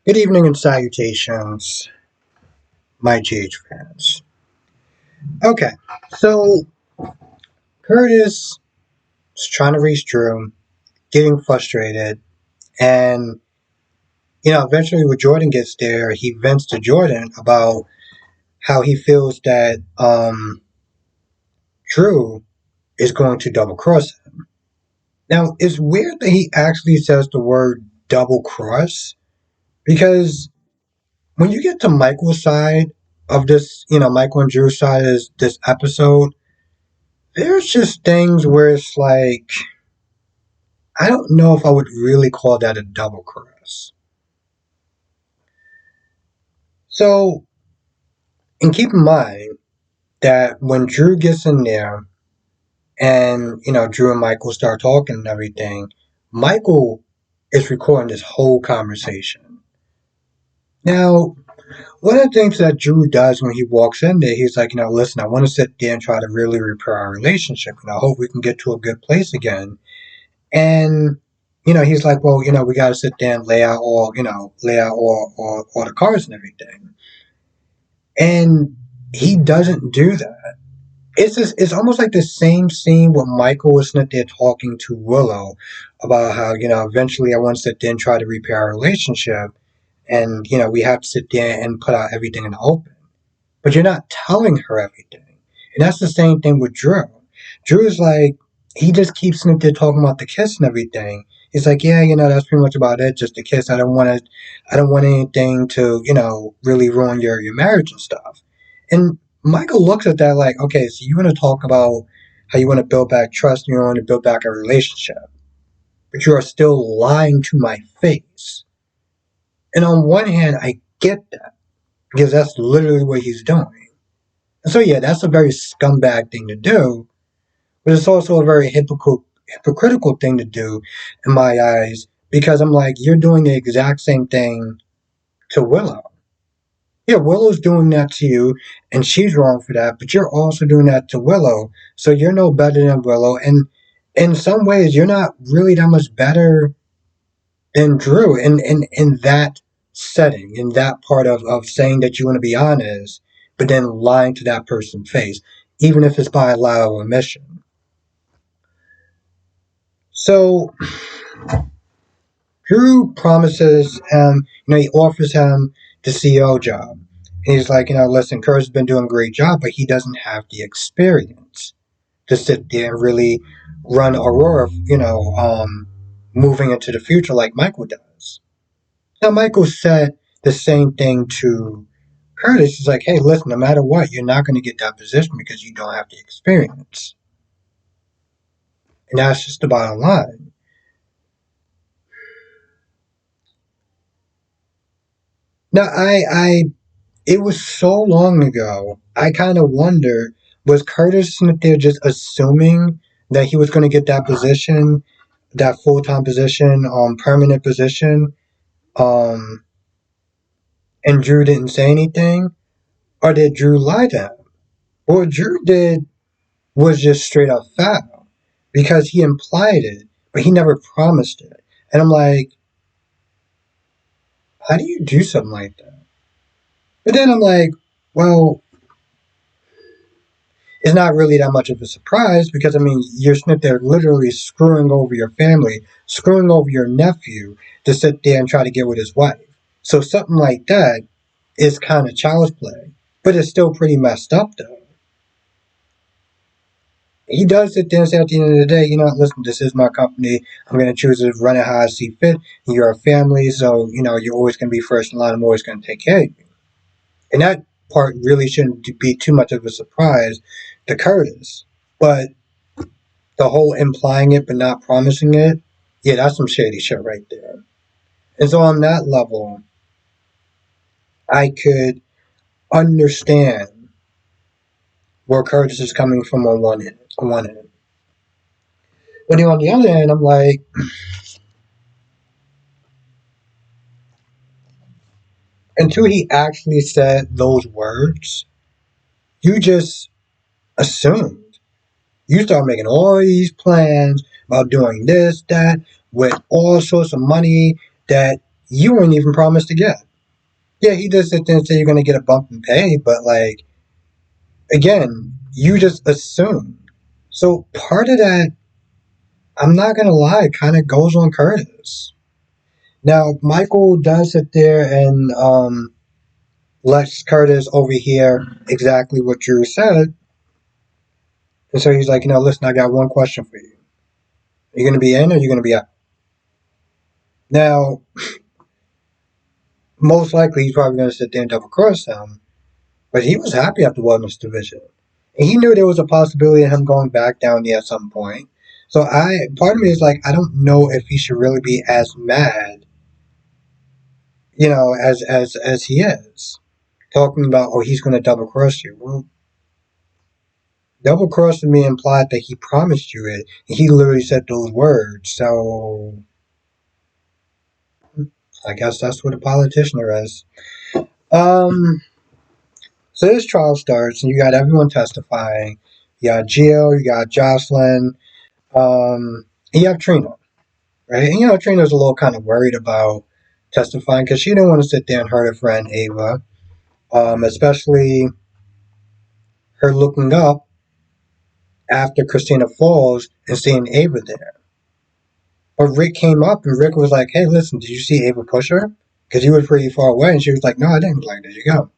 Good evening and salutations, my GH fans. Okay, so Curtis is trying to reach Drew, getting frustrated, and eventually when Jordan gets there, he vents to Jordan about how he feels that Drew is going to double cross him. Now, it's weird that he actually says the word double cross because when you get to Michael's side of this, Michael and Drew's side of this episode, there's just things where it's like, I don't know if I would really call that a double cross. So, and keep in mind that when Drew gets in there and, Drew and Michael start talking and everything, Michael is recording this whole conversation. Now, one of the things that Drew does when he walks in there, he's like, listen, I want to sit there and try to really repair our relationship, and I hope we can get to a good place again. And he's like, well, we got to sit there and lay out all the cards and everything. And he doesn't do that. It's almost like the same scene where Michael was sitting there talking to Willow about how, eventually I want to sit there and try to repair our relationship. And, we have to sit there and put out everything in the open. But you're not telling her everything. And that's the same thing with Drew. Drew is like, he just keeps sitting there talking about the kiss and everything. He's like, yeah, that's pretty much about it, just a kiss. I don't want anything to, really ruin your marriage and stuff. And Michael looks at that like, okay, so you want to talk about how you want to build back trust and you want to build back a relationship, but you are still lying to my face. And on one hand, I get that because that's literally what he's doing. And so, yeah, that's a very scumbag thing to do, but it's also a very hypocritical thing to do in my eyes because I'm like, you're doing the exact same thing to Willow. Yeah, Willow's doing that to you, and she's wrong for that, but you're also doing that to Willow, so you're no better than Willow, and in some ways, you're not really that much better than Drew in that setting, in that part of saying that you want to be honest, but then lying to that person's face, even if it's by a lie of omission. So Drew promises him, he offers him the CEO job. And he's like, listen, Kurt's been doing a great job, but he doesn't have the experience to sit there and really run Aurora, moving into the future like Michael does. Now, Michael said the same thing to Curtis. He's like, hey, listen, no matter what, you're not going to get that position because you don't have the experience. And that's just the bottom line. Now, it was so long ago, I kind of wonder, was Curtis Smith there just assuming that he was going to get that position, that full-time position, permanent position, um, and Drew didn't say anything? Or did Drew lie to him? What Drew did was just straight up foul because he implied it, but he never promised it. And I'm like, how do you do something like that? But then I'm like, well, it's not really that much of a surprise because I mean you're sitting there literally screwing over your family, screwing over your nephew to sit there and try to get with his wife. So something like that is kind of child's play, but it's still pretty messed up though. He does sit there and say at the end of the day, listen, this is my company. I'm going to choose to run it how I see fit. You're a family, so you're always going to be first in line. I'm always going to take care of you. And that part really shouldn't be too much of a surprise to Curtis. But the whole implying it but not promising it, yeah, that's some shady shit right there. And so on that level, I could understand where Curtis is coming from on one end. But on the other end, I'm like, until he actually said those words, you just assumed. You start making all these plans about doing this, that, with all sorts of money that you weren't even promised to get. Yeah, he does sit there and say you're going to get a bump in pay, but like, again, you just assume. So part of that, I'm not going to lie, kind of goes on Curtis. Now, Michael does sit there and lets Curtis overhear exactly what Drew said. And so he's like, listen, I got one question for you. Are you going to be in or are you going to be out? Now, most likely he's probably going to sit there and double cross him, but he was happy after Wellness Division. And he knew there was a possibility of him going back down there at some point. So part of me is like, I don't know if he should really be as mad, as he is. Talking about, oh, he's going to double cross you. Well, double crossing me implied that he promised you it. And he literally said those words. So I guess that's what a politician is. Um, so this trial starts, and you got everyone testifying. You got Jill, you got Jocelyn, and you have Trina, right? And Trina's a little kind of worried about testifying because she didn't want to sit there and hurt her friend Ava, especially her looking up after Christina falls and seeing Ava there. But Rick came up and Rick was like, "Hey, listen, did you see Ava push her? Because he was pretty far away." And she was like, "No, I didn't." Like, there you go.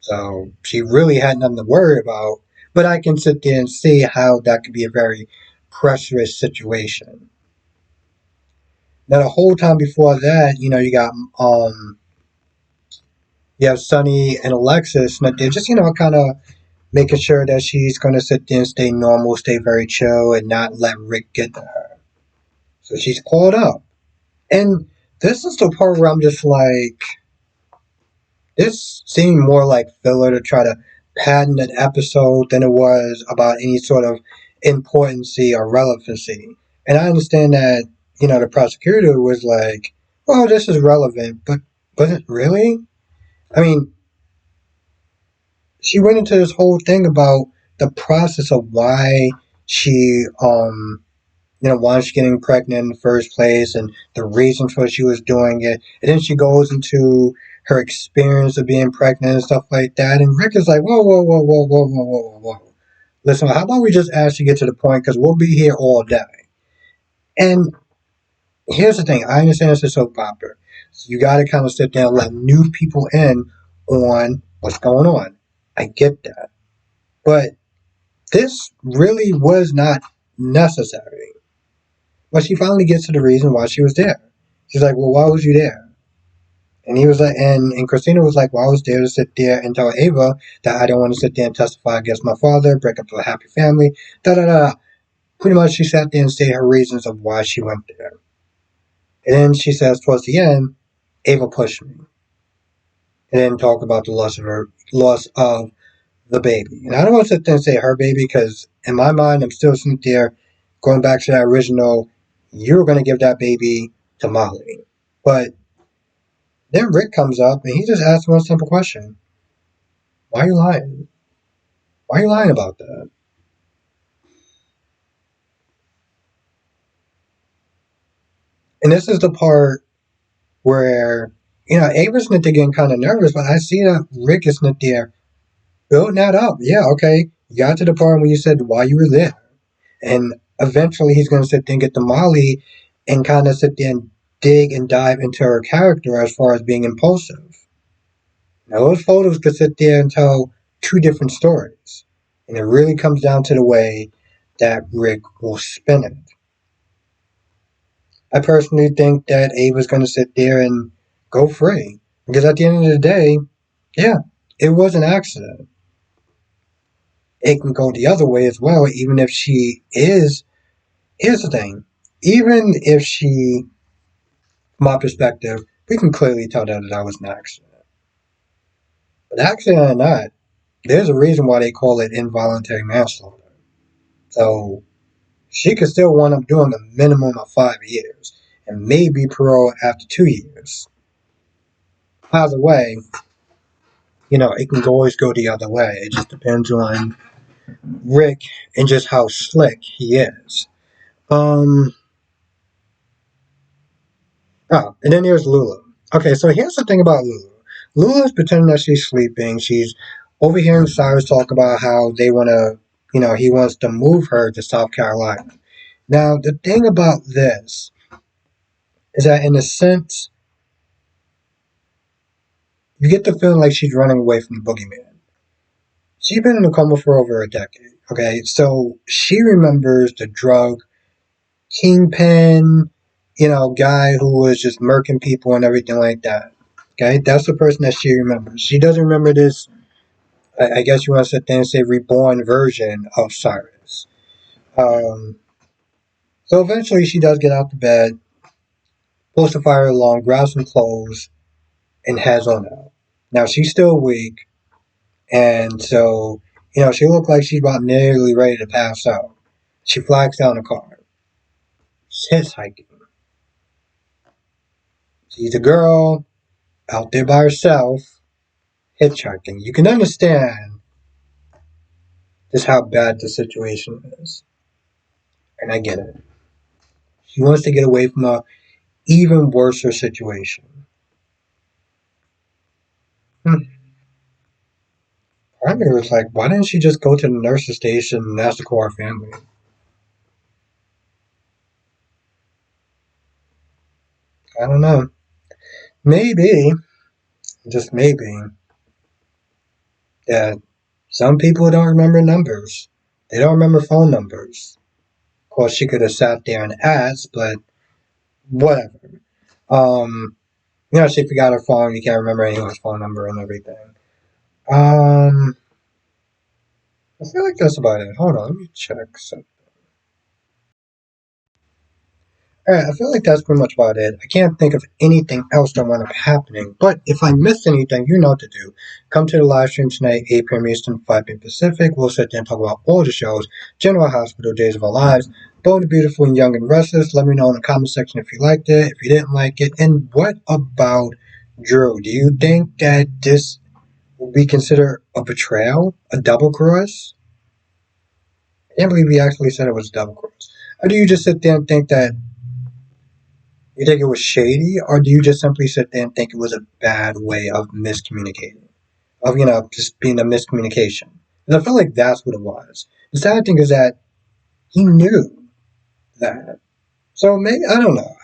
So she really had nothing to worry about. But I can sit there and see how that could be a very pressurous situation. Now the whole time before that, you got you have Sunny and Alexis, and they're just kind of making sure that she's gonna sit there and stay normal, stay very chill, and not let Rick get to her. So she's called up, and this is the part where I'm just like, this seemed more like filler to try to patent an episode than it was about any sort of importancy or relevancy. And I understand that, the prosecutor was like, well, this is relevant, but was it really? I mean, she went into this whole thing about the process of why she why she's getting pregnant in the first place and the reasons for she was doing it. And then she goes into her experience of being pregnant and stuff like that. And Rick is like, whoa, whoa, whoa, whoa, whoa, whoa, whoa, whoa, whoa. Listen, how about we just actually get to the point because we'll be here all day. And here's the thing. I understand it's a soap opera. So you got to kind of sit down and let new people in on what's going on. I get that. But this really was not necessary. But she finally gets to the reason why she was there. She's like, well, why was you there? And he was like, and Christina was like, well, I was there to sit there and tell Ava that I don't want to sit there and testify against my father, break up a happy family, da da da. Pretty much she sat there and stated her reasons of why she went there. And then she says towards the end, Ava pushed me. And then talk about the loss of the baby. And I don't want to sit there and say her baby because in my mind, I'm still sitting there going back to that original, you're going to give that baby to Molly. But then Rick comes up and he just asks one simple question. Why are you lying? Why are you lying about that? And this is the part where, Ava's not there getting kind of nervous, but I see that Rick is not there building that up. Yeah, okay. You got to the part where you said why you were there. And eventually he's going to sit there and get to Molly and kind of sit there and dig and dive into her character as far as being impulsive. Now, those photos could sit there and tell two different stories. And it really comes down to the way that Rick will spin it. I personally think that Ava's going to sit there and go free. Because at the end of the day, yeah, it was an accident. It can go the other way as well, even if she is. Here's the thing. Even if she, from my perspective, we can clearly tell that was an accident. But accident or not, there's a reason why they call it involuntary manslaughter. So she could still wind up doing a minimum of 5 years and maybe parole after 2 years. Either way, it can always go the other way. It just depends on Rick and just how slick he is. Um, Oh, and then there's Lulu. Okay, so here's the thing about Lulu. Lulu is pretending that she's sleeping. She's overhearing Cyrus talk about how they want to, he wants to move her to South Carolina. Now, the thing about this is that, in a sense, you get the feeling like she's running away from the boogeyman. She's been in a coma for over a decade. Okay, so she remembers the drug kingpin, guy who was just murking people and everything like that. Okay, that's the person that she remembers. She doesn't remember this. I guess you want to sit there and say reborn version of Cyrus. Um, so eventually, she does get out the bed, pulls the fire along, grabs some clothes, and heads on out. Now she's still weak, and so she looked like she's about nearly ready to pass out. She flags down the car. She's hitchhiking. She's a girl out there by herself hitchhiking. You can understand just how bad the situation is. And I get it. She wants to get away from a even worse situation. Hmm. Part of me was like, why didn't she just go to the nurse's station and ask to call her family? I don't know. Maybe, just maybe, that some people don't remember numbers. They don't remember phone numbers. Of course, she could have sat there and asked, but whatever. Um, she forgot her phone. You can't remember anyone's phone number and everything. Um, I feel like that's about it. Hold on, let me check something. Alright, I feel like that's pretty much about it. I can't think of anything else that wound up happening, but if I missed anything, you know what to do. Come to the live stream tonight, 8 p.m. Eastern, 5 p.m. Pacific. We'll sit there and talk about all the shows, General Hospital, Days of Our Lives, Bold and Beautiful and Young and Restless. Let me know in the comment section if you liked it, if you didn't like it, and what about Drew? Do you think that this will be considered a betrayal, a double cross? I can't believe he actually said it was a double cross. Or do you just sit there and think that you think it was shady, or do you just simply sit there and think it was a bad way of miscommunicating? Of, just being a miscommunication? And I feel like that's what it was. The sad thing is that he knew that. So maybe, I don't know.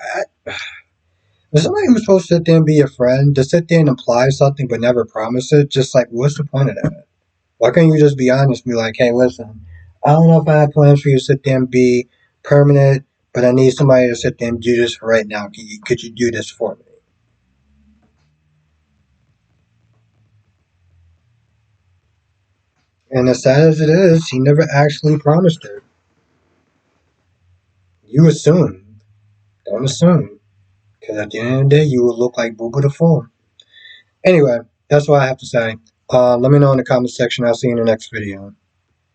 If somebody who's supposed to sit there and be your friend, to sit there and imply something but never promise it, just like, what's the point of that? Why can't you just be honest and be like, hey, listen, I don't know if I have plans for you to sit there and be permanent, but I need somebody to sit there and do this for right now. Could you do this for me? And as sad as it is, he never actually promised it. You assume. Don't assume. Because at the end of the day, you will look like Booba the Fool. Anyway, that's what I have to say. Let me know in the comment section. I'll see you in the next video.